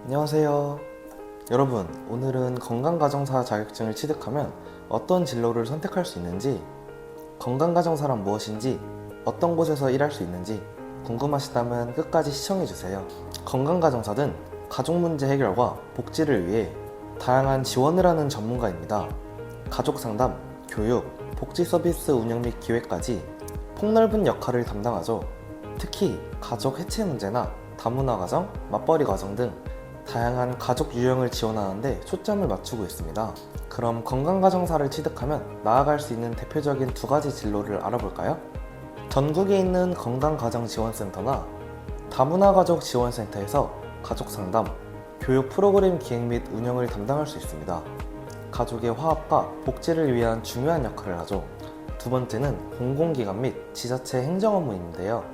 안녕하세요. 여러분, 오늘은 건강가정사 자격증을 취득하면 어떤 진로를 선택할 수 있는지, 건강가정사란 무엇인지, 어떤 곳에서 일할 수 있는지 궁금하시다면 끝까지 시청해주세요. 건강가정사는 가족 문제 해결과 복지를 위해 다양한 지원을 하는 전문가입니다. 가족 상담, 교육, 복지 서비스 운영 및 기획까지 폭넓은 역할을 담당하죠. 특히 가족 해체 문제나 다문화 가정, 맞벌이 가정 등 다양한 가족 유형을 지원하는데 초점을 맞추고 있습니다. 그럼 건강가정사를 취득하면 나아갈 수 있는 대표적인 두 가지 진로를 알아볼까요? 전국에 있는 건강가정지원센터나 다문화 가족 지원센터에서 가족 상담, 교육 프로그램 기획 및 운영을 담당할 수 있습니다. 가족의 화합과 복지를 위한 중요한 역할을 하죠. 두 번째는 공공기관 및 지자체 행정 업무인데요.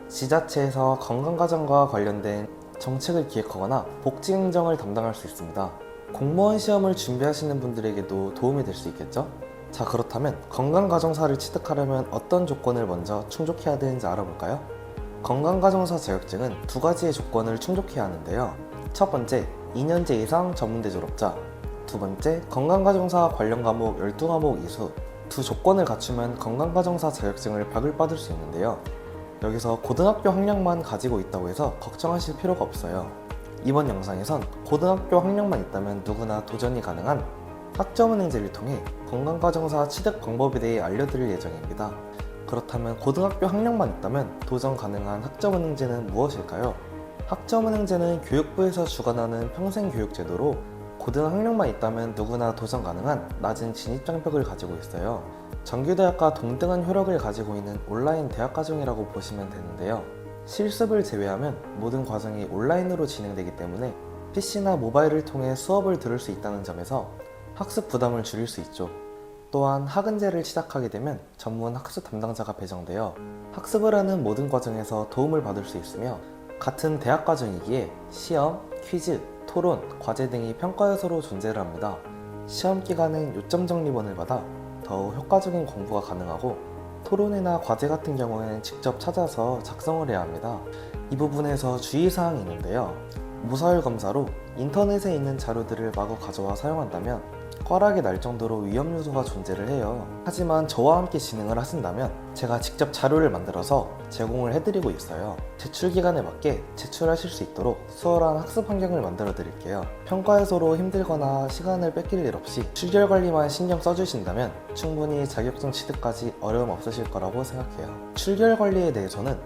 지자체에서 건강가정과 관련된 정책을 기획하거나 복지행정을 담당할 수 있습니다. 공무원 시험을 준비하시는 분들에게도 도움이 될 수 있겠죠? 자, 그렇다면 건강가정사를 취득하려면 어떤 조건을 먼저 충족해야 되는지 알아볼까요? 건강가정사 자격증은 두 가지의 조건을 충족해야 하는데요. 첫 번째, 2년제 이상 전문대 졸업자. 두 번째, 건강가정사 관련 과목 12과목 이수. 두 조건을 갖추면 건강가정사 자격증을 발급받을 수 있는데요. 여기서 고등학교 학력만 가지고 있다고 해서 걱정하실 필요가 없어요. 이번 영상에선 고등학교 학력만 있다면 누구나 도전이 가능한 학점은행제를 통해 건강가정사 취득 방법에 대해 알려드릴 예정입니다. 그렇다면 고등학교 학력만 있다면 도전 가능한 학점은행제는 무엇일까요? 학점은행제는 교육부에서 주관하는 평생교육제도로 고등학력만 있다면 누구나 도전 가능한 낮은 진입장벽을 가지고 있어요. 정규대학과 동등한 효력을 가지고 있는 온라인 대학과정이라고 보시면 되는데요. 실습을 제외하면 모든 과정이 온라인으로 진행되기 때문에 PC나 모바일을 통해 수업을 들을 수 있다는 점에서 학습 부담을 줄일 수 있죠. 또한 학은제를 시작하게 되면 전문 학습 담당자가 배정되어 학습을 하는 모든 과정에서 도움을 받을 수 있으며 같은 대학과정이기에 시험, 퀴즈, 토론, 과제 등이 평가 요소로 존재를 합니다. 시험 기간엔 요점 정리본을 받아 더욱 효과적인 공부가 가능하고 토론이나 과제 같은 경우에는 직접 찾아서 작성을 해야 합니다. 이 부분에서 주의사항이 있는데요. 무서열 검사로 인터넷에 있는 자료들을 마구 가져와 사용한다면 꽈락이 날 정도로 위험 요소가 존재를 해요. 하지만 저와 함께 진행을 하신다면 제가 직접 자료를 만들어서 제공을 해드리고 있어요. 제출 기간에 맞게 제출하실 수 있도록 수월한 학습 환경을 만들어 드릴게요. 평가 요소로 힘들거나 시간을 뺏길 일 없이 출결 관리만 신경 써주신다면 충분히 자격증 취득까지 어려움 없으실 거라고 생각해요. 출결 관리에 대해서는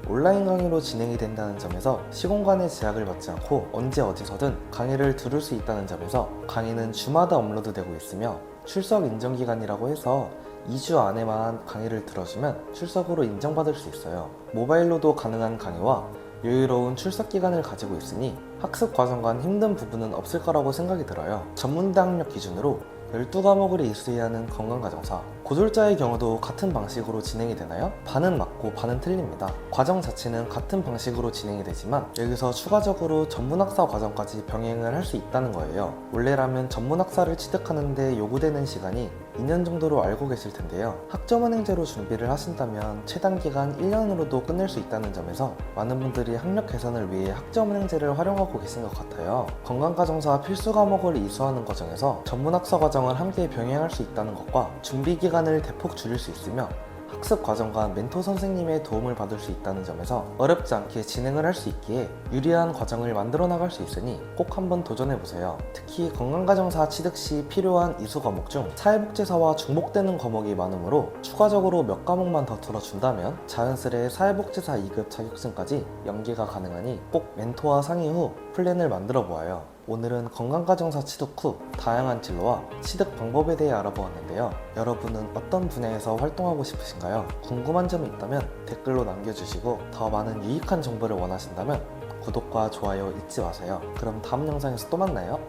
온라인 강의로 진행이 된다는 점에서 시공간의 제약을 받지 않고 언제 어디서든 강의를 들을 수 있다는 점에서 강의는 주마다 업로드되고 있으며 출석 인정기간이라고 해서 2주 안에만 강의를 들어주면 출석으로 인정받을 수 있어요. 모바일로도 가능한 강의와 여유로운 출석 기간을 가지고 있으니 학습 과정간 힘든 부분은 없을 거라고 생각이 들어요. 전문대 학력 기준으로 12과목을 이수해야 하는 건강가정사. 고졸자의 경우도 같은 방식으로 진행이 되나요? 반은 맞고 반은 틀립니다. 과정 자체는 같은 방식으로 진행이 되지만 여기서 추가적으로 전문학사 과정까지 병행을 할 수 있다는 거예요. 원래라면 전문학사를 취득하는데 요구되는 시간이 2년 정도로 알고 계실 텐데요. 학점은행제로 준비를 하신다면 최단 기간 1년으로도 끝낼 수 있다는 점에서 많은 분들이 학력 개선을 위해 학점은행제를 활용하고 계신 것 같아요. 건강가정사 필수 과목을 이수하는 과정에서 전문학사 과정을 함께 병행할 수 있다는 것과 준비 기간을 대폭 줄일 수 있으며 학습 과정과 멘토 선생님의 도움을 받을 수 있다는 점에서 어렵지 않게 진행을 할 수 있기에 유리한 과정을 만들어 나갈 수 있으니 꼭 한번 도전해보세요. 특히 건강가정사 취득 시 필요한 이수 과목 중 사회복지사와 중복되는 과목이 많으므로 추가적으로 몇 과목만 더 들어준다면 자연스레 사회복지사 2급 자격증까지 연계가 가능하니 꼭 멘토와 상의 후 플랜을 만들어 보아요. 오늘은 건강가정사 취득 후 다양한 진로와 취득 방법에 대해 알아보았는데요. 여러분은 어떤 분야에서 활동하고 싶으신가요? 궁금한 점이 있다면 댓글로 남겨주시고 더 많은 유익한 정보를 원하신다면 구독과 좋아요 잊지 마세요. 그럼 다음 영상에서 또 만나요.